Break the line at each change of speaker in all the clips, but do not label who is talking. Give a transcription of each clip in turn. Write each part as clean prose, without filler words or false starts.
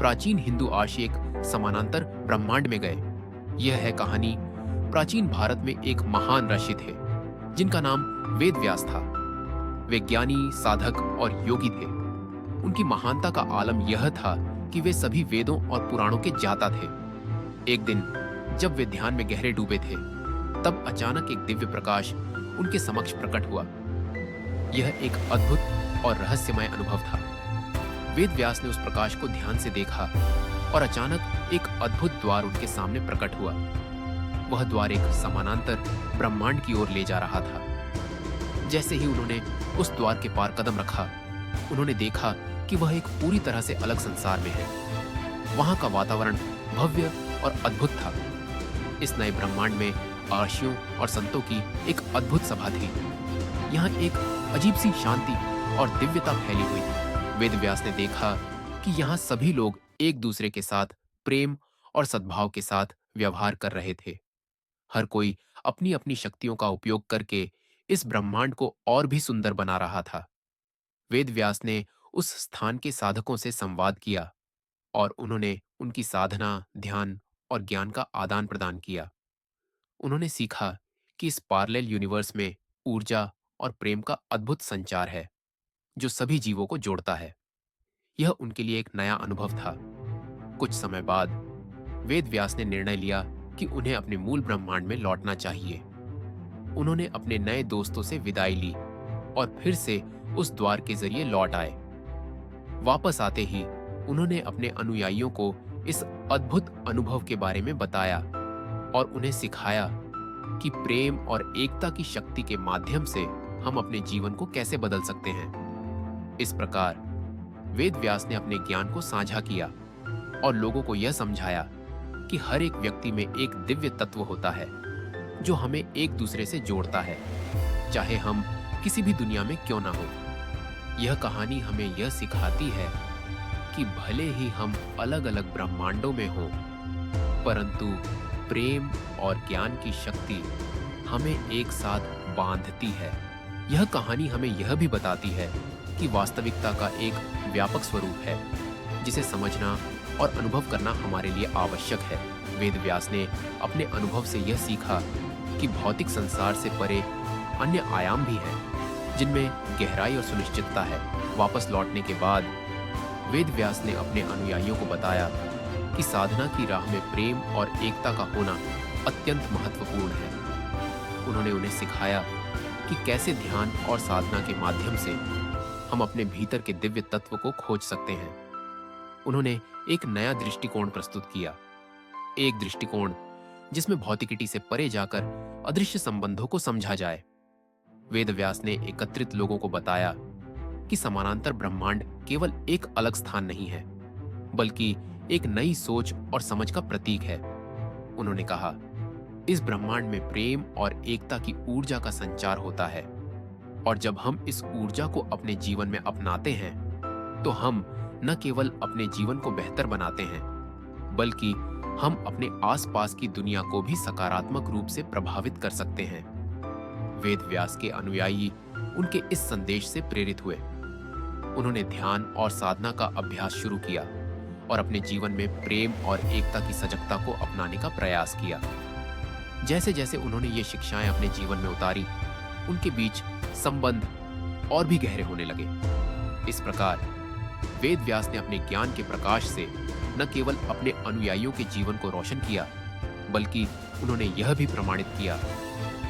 प्राचीन हिंदू आर्षी एक समानांतर ब्रह्मांड में गए। यह है कहानी प्राचीन भारत में एक महान ऋषि थे जिनका नाम वेद व्यास था। वे ज्ञानी, साधक और योगी थे। उनकी महानता का आलम यह था कि वे सभी वेदों और पुराणों के ज्ञाता थे। एक दिन जब वे ध्यान में गहरे डूबे थे, तब अचानक एक दिव्य प्रकाश उनके समक्ष प्रकट हुआ। यह एक अद्भुत और रहस्यमय अनुभव था। वेद व्यास ने उस प्रकाश को ध्यान से देखा और अचानक एक अद्भुत द्वार उनके सामने प्रकट हुआ। वह द्वार एक समानांतर ब्रह्मांड की ओर ले जा रहा था। जैसे ही उन्होंने उस द्वार के पार कदम रखा, उन्होंने देखा कि वह एक पूरी तरह से अलग संसार में है। वहां का वातावरण भव्य और अद्भुत था। इस नए ब्रह्मांड में आर्षियों और संतों की एक अद्भुत सभा थी। यहाँ एक अजीब सी शांति और दिव्यता फैली हुई थी। वेद व्यास ने देखा कि यहाँ सभी लोग एक दूसरे के साथ प्रेम और सद्भाव के साथ व्यवहार कर रहे थे। हर कोई अपनी अपनी शक्तियों का उपयोग करके इस ब्रह्मांड को और भी सुंदर बना रहा था। वेद व्यास ने उस स्थान के साधकों से संवाद किया और उन्होंने उनकी साधना, ध्यान और ज्ञान का आदान प्रदान किया। उन्होंने सीखा कि इस पार्लेल यूनिवर्स में ऊर्जा और प्रेम का अद्भुत संचार है जो सभी जीवों को जोड़ता है। यह उनके लिए एक नया अनुभव था। कुछ समय बाद वेद व्यास ने निर्णय लिया कि उन्हें अपने मूल ब्रह्मांड में लौटना चाहिए। उन्होंने अपने नए दोस्तों से विदाई ली और फिर से उस द्वार के जरिए लौट आए। वापस आते ही उन्होंने अपने अनुयायियों को इस अद्भुत अनुभव के बारे में बताया और उन्हें सिखाया कि प्रेम और एकता की शक्ति के माध्यम से हम अपने जीवन को कैसे बदल सकते हैं। इस प्रकार वेद व्यास ने अपने ज्ञान को साझा किया और लोगों को यह समझाया कि हर एक व्यक्ति में एक दिव्य तत्व होता है जो हमें एक दूसरे से जोड़ता है, चाहे हम किसी भी दुनिया में क्यों ना हो। यह कहानी हमें यह सिखाती है कि भले ही हम अलग अलग ब्रह्मांडों में हों, परंतु प्रेम और ज्ञान की शक्ति हमें एक साथ बांधती है। यह कहानी हमें यह भी बताती है कि वास्तविकता का एक व्यापक स्वरूप है जिसे समझना और अनुभव करना हमारे लिए आवश्यक है। वेद व्यास ने अपने अनुभव से यह सीखा कि भौतिक संसार से परे अन्य आयाम भी हैं जिनमें गहराई और सुनिश्चितता है। वापस लौटने के बाद वेद व्यास ने अपने अनुयायियों को बताया कि साधना की राह में प्रेम और एकता का होना अत्यंत महत्वपूर्ण है। उन्होंने उन्हें सिखाया कि कैसे ध्यान और साधना के माध्यम से हम अपने भीतर के दिव्य तत्व को खोज सकते हैं। उन्होंने एक नया दृष्टिकोण प्रस्तुत किया, एक दृष्टिकोण जिसमें भौतिकिटी से परे जाकर अदृश्य संबंधों को समझा जाए। वेद व्यास ने एकत्रित लोगों को बताया कि समानांतर ब्रह्मांड केवल एक अलग स्थान नहीं है, बल्कि एक नई सोच और समझ का प्रतीक है। उन्होंने कहा, इस ब्रह्मांड में प्रेम और एकता की ऊर्जा का संचार होता है और जब हम इस ऊर्जा को अपने जीवन में अपनाते हैं तो हम न केवल अपने जीवन को बेहतर बनाते हैं, बल्कि हम अपने आसपास की दुनिया को भी सकारात्मक रूप से प्रभावित कर सकते हैं। वेद व्यास के अनुयायी उनके इस संदेश से प्रेरित हुए। उन्होंने ध्यान और साधना का अभ्यास शुरू किया और अपने जीवन में प्रेम और एकता की सजगता को अपनाने का प्रयास किया। जैसे जैसे उन्होंने ये शिक्षाएं अपने जीवन में उतारी, उनके बीच संबंध और भी गहरे होने लगे। इस प्रकार वेद व्यास ने अपने ज्ञान के प्रकाश से न केवल अपने अनुयायियों के जीवन को रोशन किया, बल्कि उन्होंने यह भी प्रमाणित किया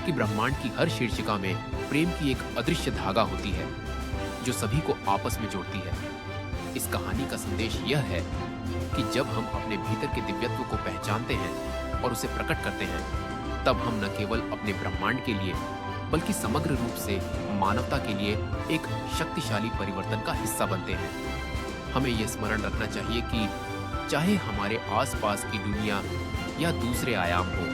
कि ब्रह्मांड की हर शीर्षिका में प्रेम की एक अदृश्य धागा होती है जो सभी को आपस में जोड़ती है। इस कहानी का संदेश यह है कि जब हम अपने भीतर के दिव्यत्व को पहचानते हैं और उसे प्रकट करते हैं, तब हम न केवल अपने ब्रह्मांड के लिए, बल्कि समग्र रूप से मानवता के लिए एक शक्तिशाली परिवर्तन का हिस्सा बनते हैं। हमें यह स्मरण रखना चाहिए कि चाहे हमारे आसपास की दुनिया या दूसरे आयाम हो,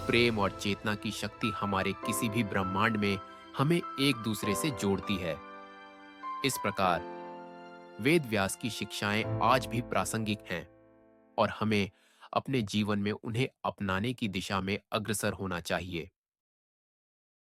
प्रेम और चेतना की शक्ति हमारे किसी भी ब्रह्मांड में हमें एक दूसरे से जोड़ती है। इस प्रकार वेद व्यास की शिक्षाएं आज भी प्रासंगिक हैं और हमें अपने जीवन में उन्हें अपनाने की दिशा में अग्रसर होना चाहिए।